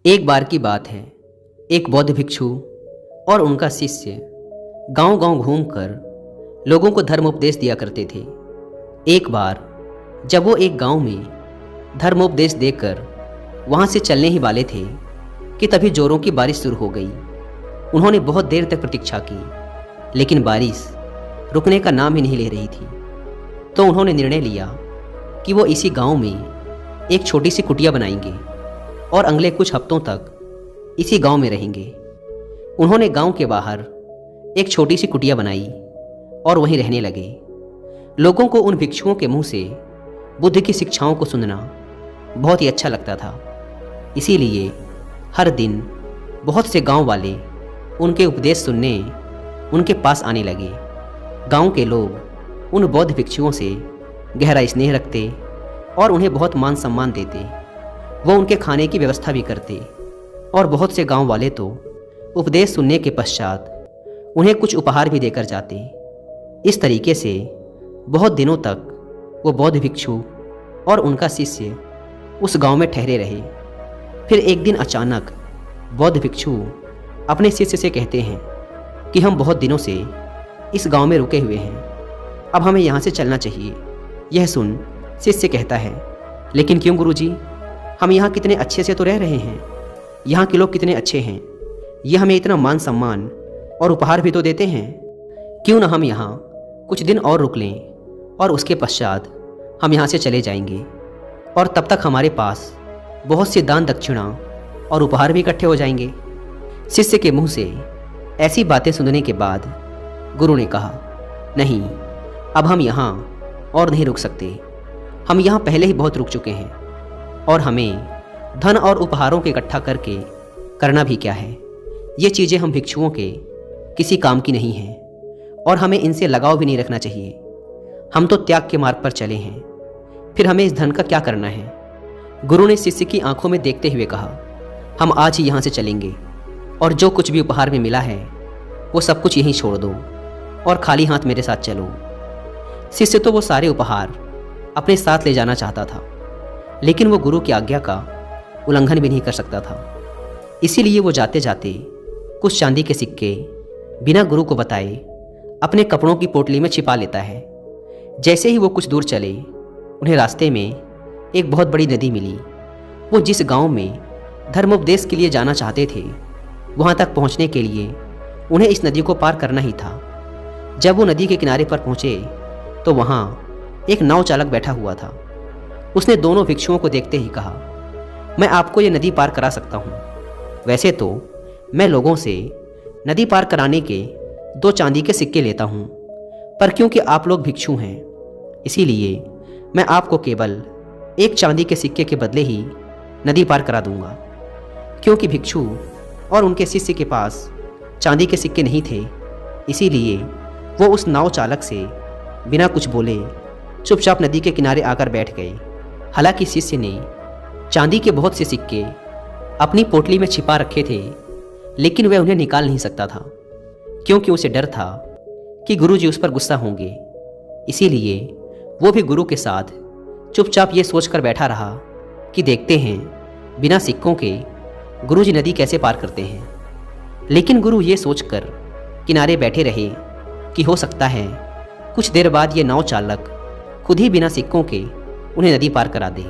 एक बार की बात है। एक बौद्ध भिक्षु और उनका शिष्य गांव-गांव घूमकर लोगों को धर्मोपदेश दिया करते थे। एक बार जब वो एक गांव में धर्मोपदेश देकर वहां से चलने ही वाले थे कि तभी जोरों की बारिश शुरू हो गई। उन्होंने बहुत देर तक प्रतीक्षा की, लेकिन बारिश रुकने का नाम ही नहीं ले रही थी। तो उन्होंने निर्णय लिया कि वो इसी गांव में एक छोटी सी कुटिया बनाएंगे और अगले कुछ हफ्तों तक इसी गांव में रहेंगे। उन्होंने गांव के बाहर एक छोटी सी कुटिया बनाई और वहीं रहने लगे। लोगों को उन भिक्षुओं के मुंह से बुद्ध की शिक्षाओं को सुनना बहुत ही अच्छा लगता था। इसीलिए हर दिन बहुत से गांव वाले उनके उपदेश सुनने उनके पास आने लगे। गांव के लोग उन बौद्ध भिक्षुओं से गहरा स्नेह रखते और उन्हें बहुत मान सम्मान देते। वो उनके खाने की व्यवस्था भी करते और बहुत से गांव वाले तो उपदेश सुनने के पश्चात उन्हें कुछ उपहार भी देकर जाते। इस तरीके से बहुत दिनों तक वो बौद्ध भिक्षु और उनका शिष्य उस गांव में ठहरे रहे। फिर एक दिन अचानक बौद्ध भिक्षु अपने शिष्य से कहते हैं कि हम बहुत दिनों से इस गांव में रुके हुए हैं, अब हमें यहाँ से चलना चाहिए। यह सुन शिष्य कहता है, लेकिन क्यों गुरुजी, हम यहाँ कितने अच्छे से तो रह रहे हैं, यहाँ के लोग कितने अच्छे हैं, ये हमें इतना मान सम्मान और उपहार भी तो देते हैं। क्यों ना हम यहाँ कुछ दिन और रुक लें और उसके पश्चात हम यहाँ से चले जाएंगे और तब तक हमारे पास बहुत सी दान दक्षिणा और उपहार भी इकट्ठे हो जाएंगे। शिष्य के मुंह से ऐसी बातें सुनने के बाद गुरु ने कहा, नहीं, अब हम यहाँ और नहीं रुक सकते। हम यहाँ पहले ही बहुत रुक चुके हैं और हमें धन और उपहारों के इकट्ठा करके करना भी क्या है। ये चीज़ें हम भिक्षुओं के किसी काम की नहीं हैं और हमें इनसे लगाव भी नहीं रखना चाहिए। हम तो त्याग के मार्ग पर चले हैं, फिर हमें इस धन का क्या करना है। गुरु ने शिष्य की आंखों में देखते हुए कहा, हम आज ही यहाँ से चलेंगे और जो कुछ भी उपहार में मिला है वो सब कुछ यहीं छोड़ दो और खाली हाथ मेरे साथ चलो। शिष्य तो वो सारे उपहार अपने साथ ले जाना चाहता था, लेकिन वो गुरु की आज्ञा का उल्लंघन भी नहीं कर सकता था। इसीलिए वो जाते जाते कुछ चांदी के सिक्के बिना गुरु को बताए अपने कपड़ों की पोटली में छिपा लेता है। जैसे ही वो कुछ दूर चले, उन्हें रास्ते में एक बहुत बड़ी नदी मिली। वो जिस गांव में धर्मोपदेश के लिए जाना चाहते थे, वहां तक पहुंचने के लिए उन्हें इस नदी को पार करना ही था। जब वो नदी के किनारे पर पहुंचे तो वहां एक नाव चालक बैठा हुआ था। उसने दोनों भिक्षुओं को देखते ही कहा, मैं आपको ये नदी पार करा सकता हूँ। वैसे तो मैं लोगों से नदी पार कराने के 2 चांदी के सिक्के लेता हूँ, पर क्योंकि आप लोग भिक्षु हैं, इसीलिए मैं आपको केवल 1 चांदी के सिक्के के बदले ही नदी पार करा दूंगा। क्योंकि भिक्षु और उनके शिष्य के पास चांदी के सिक्के नहीं थे, इसीलिए वो उस नाव चालक से बिना कुछ बोले चुपचाप नदी के किनारे आकर बैठ गए। हालांकि शिष्य ने चांदी के बहुत से सिक्के अपनी पोटली में छिपा रखे थे, लेकिन वह उन्हें निकाल नहीं सकता था, क्योंकि उसे डर था कि गुरुजी उस पर गुस्सा होंगे। इसीलिए वो भी गुरु के साथ चुपचाप ये सोचकर बैठा रहा कि देखते हैं बिना सिक्कों के गुरुजी नदी कैसे पार करते हैं। लेकिन गुरु ये सोचकर किनारे बैठे रहे कि हो सकता है कुछ देर बाद ये नाव चालक खुद ही बिना सिक्कों के उन्हें नदी पार करा दे,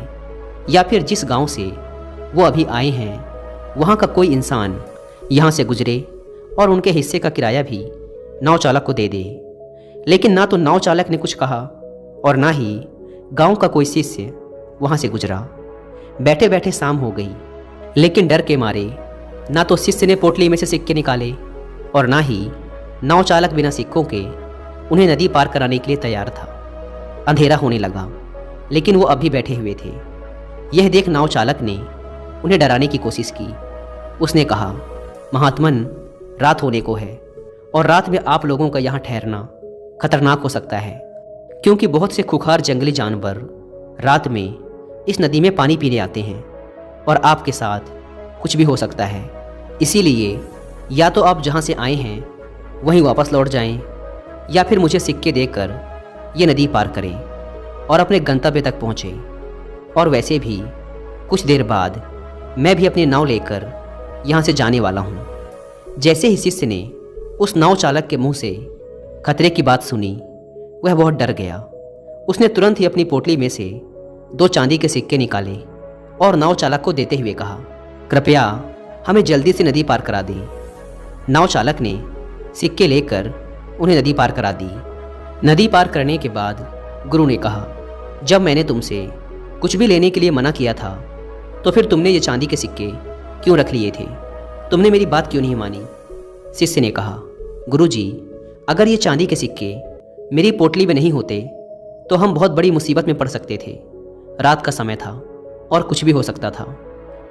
या फिर जिस गांव से वो अभी आए हैं वहां का कोई इंसान यहां से गुजरे और उनके हिस्से का किराया भी नाव चालक को दे दे। लेकिन ना तो नाव चालक ने कुछ कहा और ना ही गांव का कोई शिष्य वहां से गुजरा। बैठे बैठे शाम हो गई, लेकिन डर के मारे ना तो शिष्य ने पोटली में से सिक्के निकाले और ना ही नाव चालक बिना सिक्कों के उन्हें नदी पार कराने के लिए तैयार था। अंधेरा होने लगा, लेकिन वो अभी बैठे हुए थे। यह देख नाव चालक ने उन्हें डराने की कोशिश की। उसने कहा, महात्मन, रात होने को है और रात में आप लोगों का यहाँ ठहरना खतरनाक हो सकता है, क्योंकि बहुत से खुखार जंगली जानवर रात में इस नदी में पानी पीने आते हैं और आपके साथ कुछ भी हो सकता है। इसीलिए या तो आप जहाँ से आए हैं वहीं वापस लौट जाएं, या फिर मुझे सिक्के देकर ये नदी पार करें और अपने गंतव्य तक पहुँचे। और वैसे भी कुछ देर बाद मैं भी अपनी नाव लेकर यहाँ से जाने वाला हूँ। जैसे ही शिष्य ने उस नाव चालक के मुंह से खतरे की बात सुनी, वह बहुत डर गया। उसने तुरंत ही अपनी पोटली में से 2 चांदी के सिक्के निकाले और नाव चालक को देते हुए कहा, कृपया हमें जल्दी से नदी पार करा दें। नाव चालक ने सिक्के लेकर उन्हें नदी पार करा दी। नदी पार करने के बाद गुरु ने कहा, जब मैंने तुमसे कुछ भी लेने के लिए मना किया था तो फिर तुमने ये चांदी के सिक्के क्यों रख लिए थे? तुमने मेरी बात क्यों नहीं मानी? शिष्य ने कहा, गुरुजी, अगर ये चांदी के सिक्के मेरी पोटली में नहीं होते तो हम बहुत बड़ी मुसीबत में पड़ सकते थे। रात का समय था और कुछ भी हो सकता था।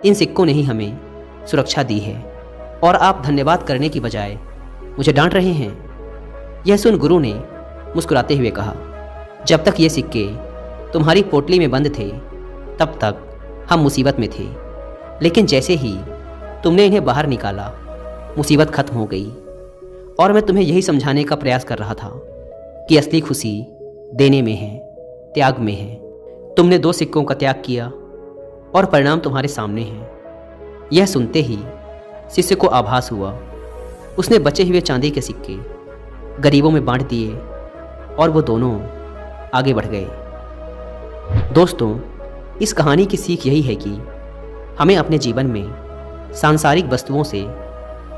इन सिक्कों ने ही हमें सुरक्षा दी है और आप धन्यवाद करने की बजाय मुझे डांट रहे हैं। यह सुन गुरु ने मुस्कुराते हुए कहा, जब तक ये सिक्के तुम्हारी पोटली में बंद थे तब तक हम मुसीबत में थे, लेकिन जैसे ही तुमने इन्हें बाहर निकाला मुसीबत खत्म हो गई। और मैं तुम्हें यही समझाने का प्रयास कर रहा था कि असली खुशी देने में है, त्याग में है। तुमने 2 सिक्कों का त्याग किया और परिणाम तुम्हारे सामने है। यह सुनते ही शिष्य को आभास हुआ। उसने बचे हुए चांदी के सिक्के गरीबों में बांट दिए और वो दोनों आगे बढ़ गए। दोस्तों, इस कहानी की सीख यही है कि हमें अपने जीवन में सांसारिक वस्तुओं से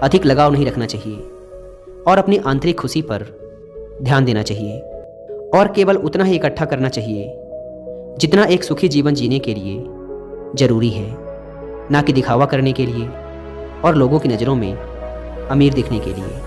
अधिक लगाव नहीं रखना चाहिए और अपनी आंतरिक खुशी पर ध्यान देना चाहिए और केवल उतना ही इकट्ठा करना चाहिए जितना एक सुखी जीवन जीने के लिए जरूरी है, ना कि दिखावा करने के लिए और लोगों की नज़रों में अमीर दिखने के लिए।